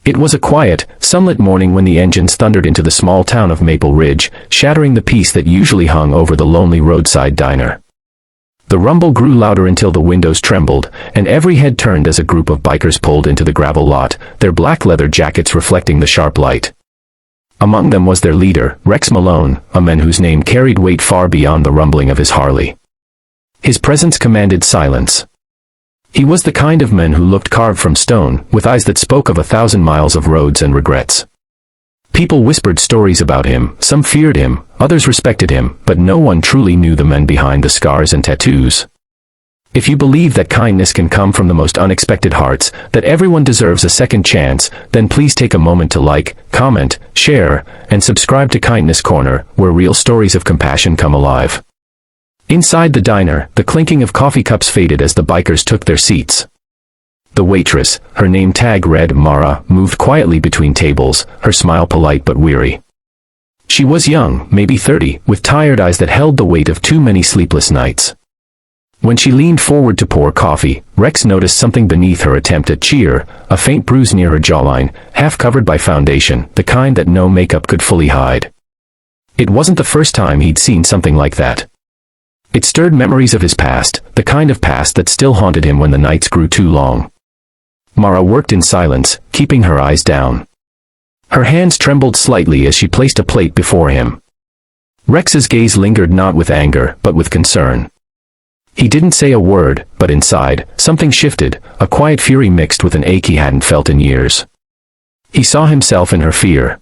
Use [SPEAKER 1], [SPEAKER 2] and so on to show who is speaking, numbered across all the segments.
[SPEAKER 1] It was a quiet, sunlit morning when the engines thundered into the small town of Maple Ridge, shattering the peace that usually hung over the lonely roadside diner. The rumble grew louder until the windows trembled, and every head turned as a group of bikers pulled into the gravel lot, their black leather jackets reflecting the sharp light. Among them was their leader, Rex Malone, a man whose name carried weight far beyond the rumbling of his Harley. His presence commanded silence. He was the kind of man who looked carved from stone, with eyes that spoke of 1,000 miles of roads and regrets. People whispered stories about him, some feared him, others respected him, but no one truly knew the men behind the scars and tattoos. If you believe that kindness can come from the most unexpected hearts, that everyone deserves a second chance, then please take a moment to like, comment, share, and subscribe to Kindness Corner, where real stories of compassion come alive. Inside the diner, the clinking of coffee cups faded as the bikers took their seats. The waitress, her name tag read Mara, moved quietly between tables, her smile polite but weary. She was young, maybe 30, with tired eyes that held the weight of too many sleepless nights. When she leaned forward to pour coffee, Rex noticed something beneath her attempt at cheer, a faint bruise near her jawline, half covered by foundation, the kind that no makeup could fully hide. It wasn't the first time he'd seen something like that. It stirred memories of his past, the kind of past that still haunted him when the nights grew too long. Mara worked in silence, keeping her eyes down. Her hands trembled slightly as she placed a plate before him. Rex's gaze lingered not with anger, but with concern. He didn't say a word, but inside, something shifted, a quiet fury mixed with an ache he hadn't felt in years. He saw himself in her fear.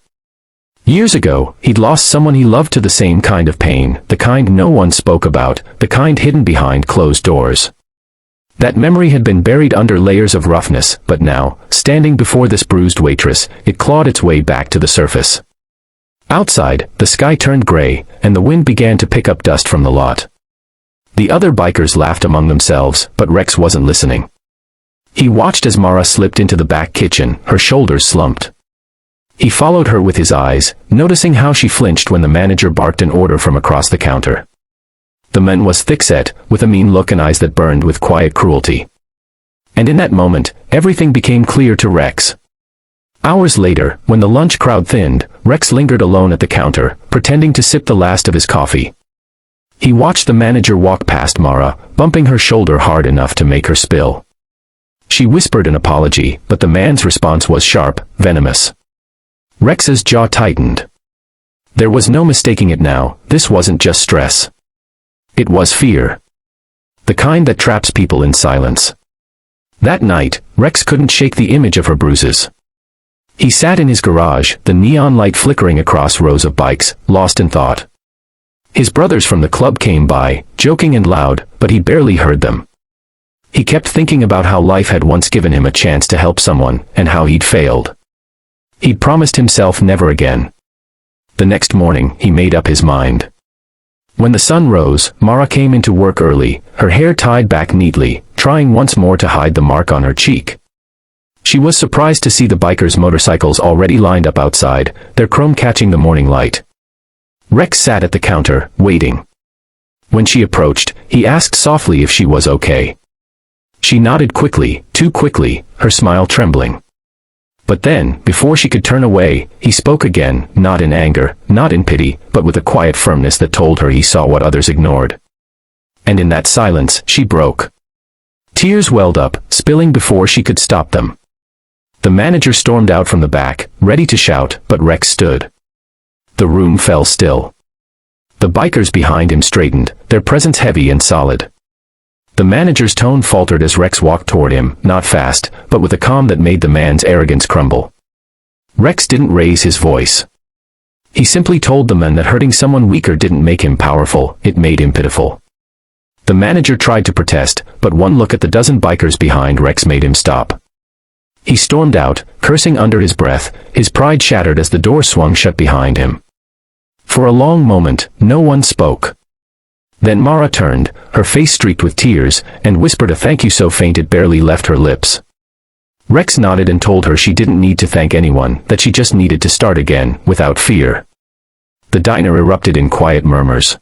[SPEAKER 1] Years ago, he'd lost someone he loved to the same kind of pain, the kind no one spoke about, the kind hidden behind closed doors. That memory had been buried under layers of roughness, but now, standing before this bruised waitress, it clawed its way back to the surface. Outside, the sky turned gray, and the wind began to pick up dust from the lot. The other bikers laughed among themselves, but Rex wasn't listening. He watched as Mara slipped into the back kitchen, her shoulders slumped. He followed her with his eyes, noticing how she flinched when the manager barked an order from across the counter. The man was thick-set, with a mean look and eyes that burned with quiet cruelty. And in that moment, everything became clear to Rex. Hours later, when the lunch crowd thinned, Rex lingered alone at the counter, pretending to sip the last of his coffee. He watched the manager walk past Mara, bumping her shoulder hard enough to make her spill. She whispered an apology, but the man's response was sharp, venomous. Rex's jaw tightened. There was no mistaking it now, this wasn't just stress. It was fear. The kind that traps people in silence. That night, Rex couldn't shake the image of her bruises. He sat in his garage, the neon light flickering across rows of bikes, lost in thought. His brothers from the club came by, joking and loud, but he barely heard them. He kept thinking about how life had once given him a chance to help someone, and how he'd failed. He'd promised himself never again. The next morning, he made up his mind. When the sun rose, Mara came into work early, her hair tied back neatly, trying once more to hide the mark on her cheek. She was surprised to see the bikers' motorcycles already lined up outside, their chrome catching the morning light. Rex sat at the counter, waiting. When she approached, he asked softly if she was okay. She nodded quickly, too quickly, her smile trembling. But then, before she could turn away, he spoke again, not in anger, not in pity, but with a quiet firmness that told her he saw what others ignored. And in that silence, she broke. Tears welled up, spilling before she could stop them. The manager stormed out from the back, ready to shout, but Rex stood. The room fell still. The bikers behind him straightened, their presence heavy and solid. The manager's tone faltered as Rex walked toward him, not fast, but with a calm that made the man's arrogance crumble. Rex didn't raise his voice. He simply told the man that hurting someone weaker didn't make him powerful, it made him pitiful. The manager tried to protest, but one look at the dozen bikers behind Rex made him stop. He stormed out, cursing under his breath, his pride shattered as the door swung shut behind him. For a long moment, no one spoke. Then Mara turned, her face streaked with tears, and whispered a thank you so faint it barely left her lips. Rex nodded and told her she didn't need to thank anyone, that she just needed to start again, without fear. The diner erupted in quiet murmurs.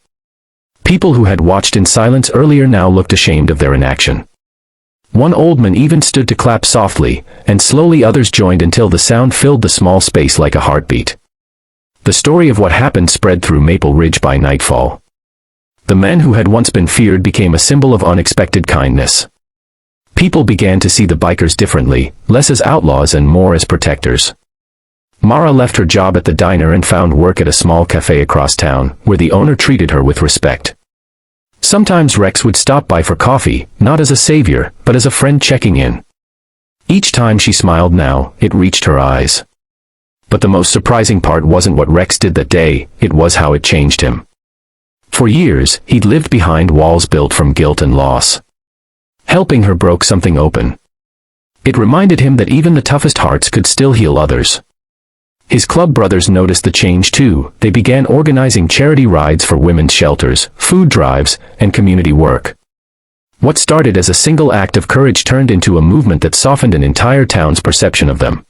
[SPEAKER 1] People who had watched in silence earlier now looked ashamed of their inaction. One old man even stood to clap softly, and slowly others joined until the sound filled the small space like a heartbeat. The story of what happened spread through Maple Ridge by nightfall. The men who had once been feared became a symbol of unexpected kindness. People began to see the bikers differently, less as outlaws and more as protectors. Mara left her job at the diner and found work at a small cafe across town, where the owner treated her with respect. Sometimes Rex would stop by for coffee, not as a savior, but as a friend checking in. Each time she smiled now, it reached her eyes. But the most surprising part wasn't what Rex did that day, it was how it changed him. For years, he'd lived behind walls built from guilt and loss. Helping her broke something open. It reminded him that even the toughest hearts could still heal others. His club brothers noticed the change too. They began organizing charity rides for women's shelters, food drives, and community work. What started as a single act of courage turned into a movement that softened an entire town's perception of them.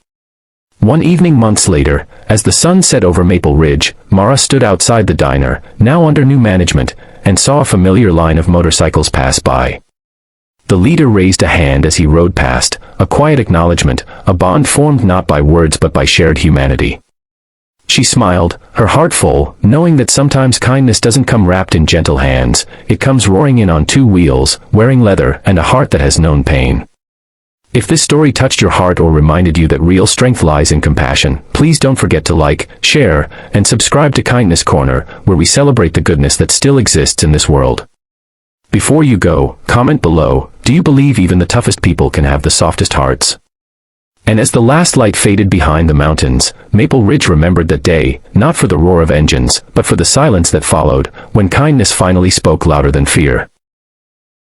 [SPEAKER 1] One evening months later, as the sun set over Maple Ridge, Mara stood outside the diner, now under new management, and saw a familiar line of motorcycles pass by. The leader raised a hand as he rode past, a quiet acknowledgement, a bond formed not by words but by shared humanity. She smiled, her heart full, knowing that sometimes kindness doesn't come wrapped in gentle hands, it comes roaring in on two wheels, wearing leather, and a heart that has known pain. If this story touched your heart or reminded you that real strength lies in compassion, please don't forget to like, share, and subscribe to Kindness Corner, where we celebrate the goodness that still exists in this world. Before you go, comment below, do you believe even the toughest people can have the softest hearts? And as the last light faded behind the mountains, Maple Ridge remembered that day, not for the roar of engines, but for the silence that followed, when kindness finally spoke louder than fear.